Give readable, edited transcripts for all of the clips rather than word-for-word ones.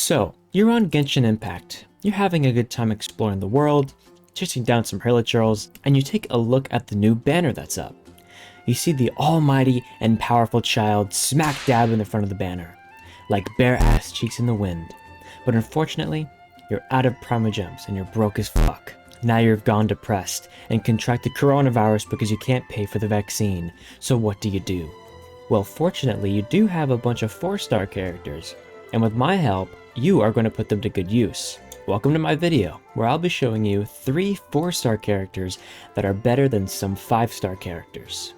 So, you're on Genshin Impact. You're having a good time exploring the world, chasing down some hillagers, and you take a look at the new banner that's up. You see the almighty and powerful child smack dab in the front of the banner, like bare ass cheeks in the wind. But unfortunately, you're out of primogems and you're broke as fuck. Now you've gone depressed and contracted coronavirus because you can't pay for the vaccine. So what do? Well, fortunately, you do have a bunch of 4-star characters, and with my help, you are going to put them to good use. Welcome to my video, where I'll be showing you 3 4-star characters that are better than some 5-star characters.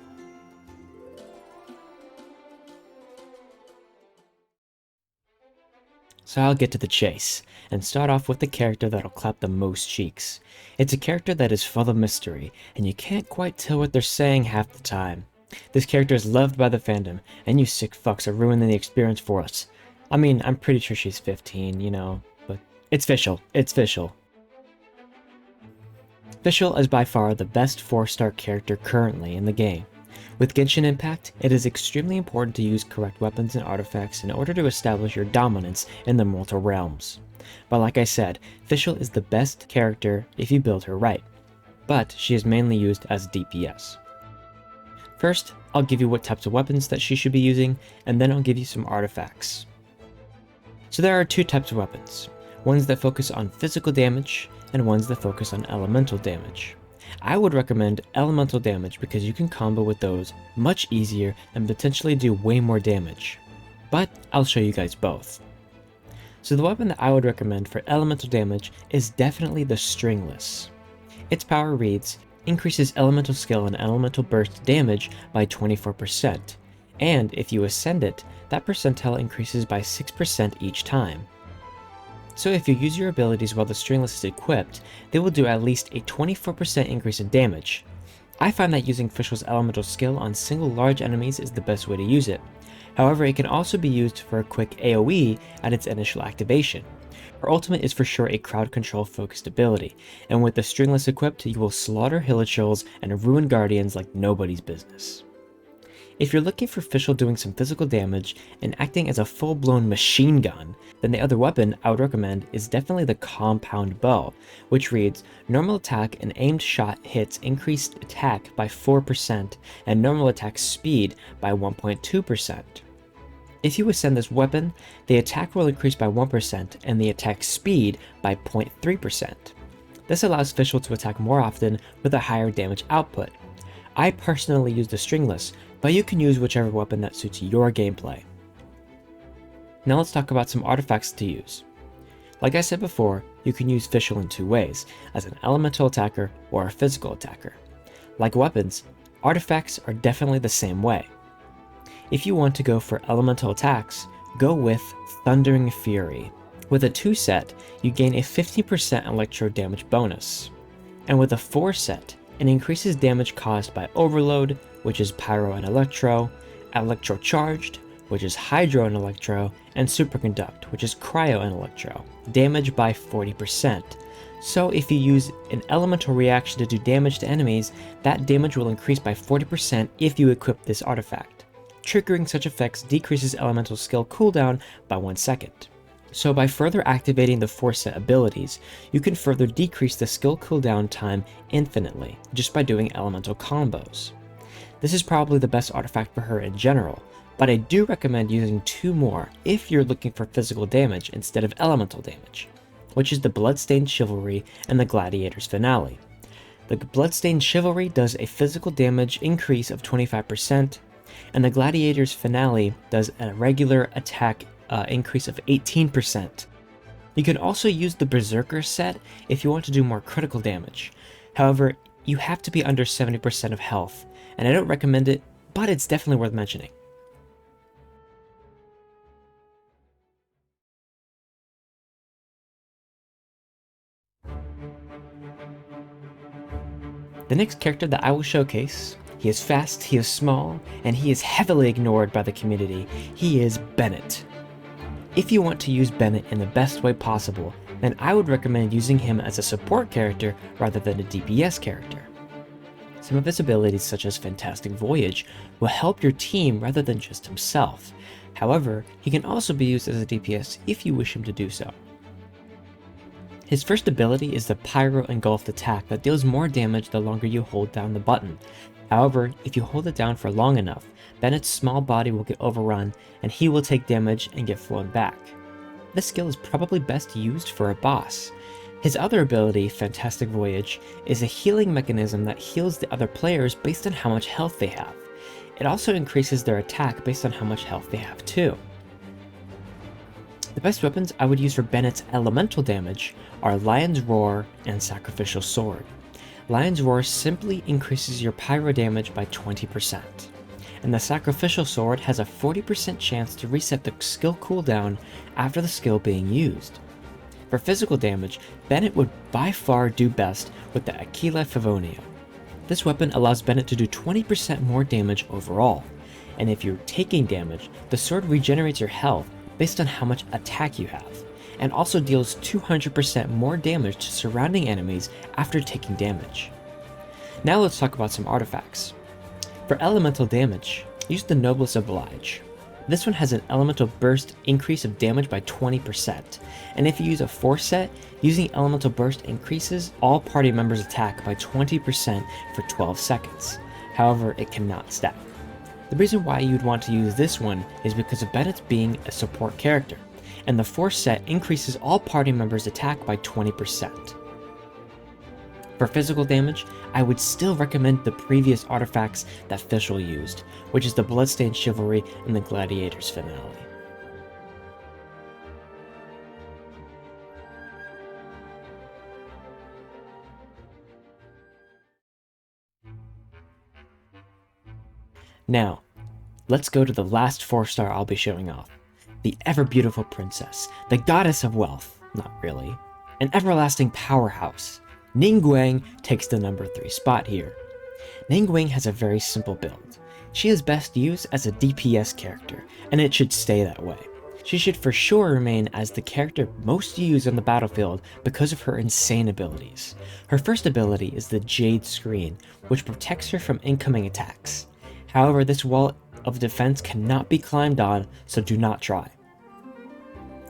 So I'll get to the chase, and start off with the character that'll clap the most cheeks. It's a character that is full of mystery, and you can't quite tell what they're saying half the time. This character is loved by the fandom, and you sick fucks are ruining the experience for us. I mean, I'm pretty sure she's 15, you know, but it's Fischl. It's Fischl. Fischl is by far the best 4-star character currently in the game. With Genshin Impact, it is extremely important to use correct weapons and artifacts in order to establish your dominance in the mortal realms. But like I said, Fischl is the best character if you build her right, but she is mainly used as DPS. First, I'll give you what types of weapons that she should be using, and then I'll give you some artifacts. So there are 2 types of weapons, ones that focus on physical damage, and ones that focus on elemental damage. I would recommend elemental damage because you can combo with those much easier and potentially do way more damage. But I'll show you guys both. So the weapon that I would recommend for elemental damage is definitely the Stringless. Its power reads, increases elemental skill and elemental burst damage by 24%, and if you ascend it, that percentile increases by 6% each time. So if you use your abilities while the Stringless is equipped, they will do at least a 24% increase in damage. I find that using Fischl's elemental skill on single large enemies is the best way to use it. However, it can also be used for a quick AoE at its initial activation. Her ultimate is for sure a crowd control focused ability, and with the Stringless equipped, you will slaughter hillagers and ruin guardians like nobody's business. If you're looking for Fischl doing some physical damage and acting as a full-blown machine gun, then the other weapon I would recommend is definitely the Compound Bow, which reads, normal attack and aimed shot hits increased attack by 4% and normal attack speed by 1.2%. If you ascend this weapon, the attack will increase by 1% and the attack speed by 0.3%. This allows Fischl to attack more often with a higher damage output. I personally use the Stringless, but you can use whichever weapon that suits your gameplay. Now let's talk about some artifacts to use. Like I said before, you can use Fischl in 2 ways, as an elemental attacker or a physical attacker. Like weapons, artifacts are definitely the same way. If you want to go for elemental attacks, go with Thundering Fury. With a 2 set, you gain a 15% electro damage bonus. And with a 4 set, it increases damage caused by Overload, which is Pyro and Electro, Electro Charged, which is Hydro and Electro, and Superconduct, which is Cryo and Electro, damage by 40%. So if you use an elemental reaction to do damage to enemies, that damage will increase by 40% if you equip this artifact. Triggering such effects decreases elemental skill cooldown by 1 second. So by further activating the 4 set abilities, you can further decrease the skill cooldown time infinitely, just by doing elemental combos. This is probably the best artifact for her in general, but I do recommend using 2 more if you're looking for physical damage instead of elemental damage, which is the Bloodstained Chivalry and the Gladiator's Finale. The Bloodstained Chivalry does a physical damage increase of 25%, and the Gladiator's Finale does a regular attack increase of 18%. You can also use the Berserker set if you want to do more critical damage. However, you have to be under 70% of health, and I don't recommend it, but it's definitely worth mentioning. The next character that I will showcase, he is fast, he is small, and he is heavily ignored by the community. He is Bennett. If you want to use Bennett in the best way possible, then I would recommend using him as a support character rather than a DPS character. Some of his abilities, such as Fantastic Voyage, will help your team rather than just himself. However, he can also be used as a DPS if you wish him to do so. His first ability is the Pyro Engulfed attack that deals more damage the longer you hold down the button. However, if you hold it down for long enough, Bennett's small body will get overrun and he will take damage and get flown back. This skill is probably best used for a boss. His other ability, Fantastic Voyage, is a healing mechanism that heals the other players based on how much health they have. It also increases their attack based on how much health they have too. The best weapons I would use for Bennett's elemental damage are Lion's Roar and Sacrificial Sword. Lion's Roar simply increases your pyro damage by 20%, and the Sacrificial Sword has a 40% chance to reset the skill cooldown after the skill being used. For physical damage, Bennett would by far do best with the Aquila Favonia. This weapon allows Bennett to do 20% more damage overall, and if you're taking damage, the sword regenerates your health based on how much attack you have, and also deals 200% more damage to surrounding enemies after taking damage. Now let's talk about some artifacts. For elemental damage, use the Noblesse Oblige. This one has an elemental burst increase of damage by 20%, and if you use a force set, using elemental burst increases all party members' attack by 20% for 12 seconds. However, it cannot stack. The reason why you'd want to use this one is because of Bennett's being a support character, and the force set increases all party members' attack by 20%. For physical damage, I would still recommend the previous artifacts that Fischl used, which is the Bloodstained Chivalry and the Gladiator's Finale. Now, let's go to the last 4-star I'll be showing off. The ever-beautiful princess, the goddess of wealth, not really, an everlasting powerhouse. Ningguang takes the number 3 spot here. Ningguang has a very simple build. She is best used as a DPS character, and it should stay that way. She should for sure remain as the character most used on the battlefield because of her insane abilities. Her first ability is the Jade Screen, which protects her from incoming attacks. However, this wall of defense cannot be climbed on, so do not try.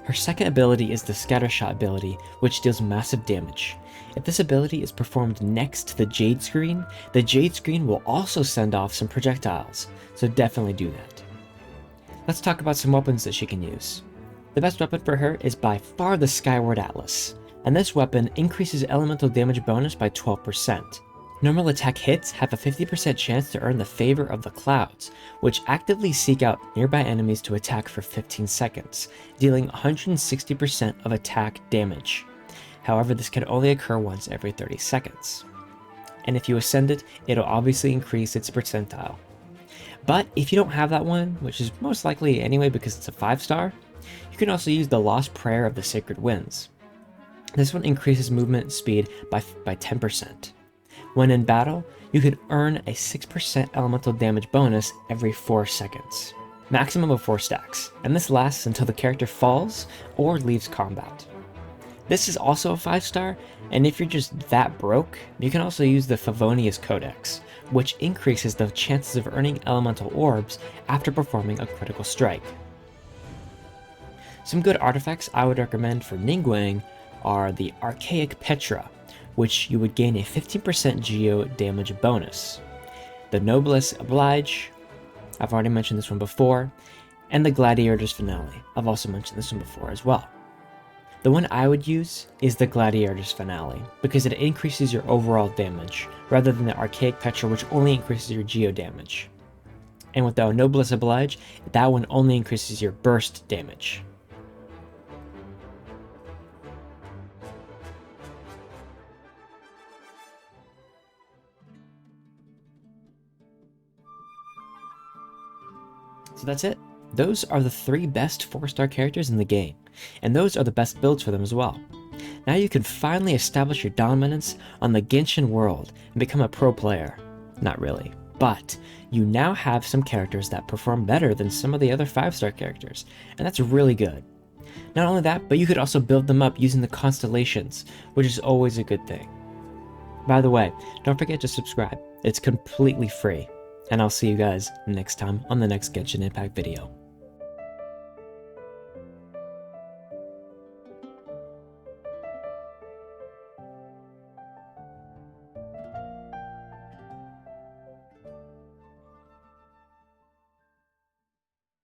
Her second ability is the Scattershot ability, which deals massive damage. If this ability is performed next to the Jade Screen will also send off some projectiles, so definitely do that. Let's talk about some weapons that she can use. The best weapon for her is by far the Skyward Atlas, and this weapon increases elemental damage bonus by 12%. Normal attack hits have a 50% chance to earn the favor of the clouds, which actively seek out nearby enemies to attack for 15 seconds, dealing 160% of attack damage. However, this can only occur once every 30 seconds. And if you ascend it, it'll obviously increase its percentile. But if you don't have that one, which is most likely anyway because it's a 5-star, you can also use the Lost Prayer of the Sacred Winds. This one increases movement speed by 10%. When in battle, you could earn a 6% elemental damage bonus every 4 seconds. Maximum of 4 stacks, and this lasts until the character falls or leaves combat. This is also a 5-star, and if you're just that broke, you can also use the Favonius Codex, which increases the chances of earning elemental orbs after performing a critical strike. Some good artifacts I would recommend for Ningguang are the Archaic Petra, which you would gain a 15% geo damage bonus, the Noblesse Oblige, I've already mentioned this one before, and the Gladiator's Finale, I've also mentioned this one before as well. The one I would use is the Gladiator's Finale, because it increases your overall damage, rather than the Archaic Petra, which only increases your geo damage. And with the Noblesse Oblige, that one only increases your burst damage. So that's it. Those are the 3 best 4-star characters in the game, and those are the best builds for them as well. Now you can finally establish your dominance on the Genshin world and become a pro player. Not really, but you now have some characters that perform better than some of the other 5-star characters, and that's really good. Not only that, but you could also build them up using the constellations, which is always a good thing. By the way, don't forget to subscribe. It's completely free. And I'll see you guys next time on the next Genshin Impact video.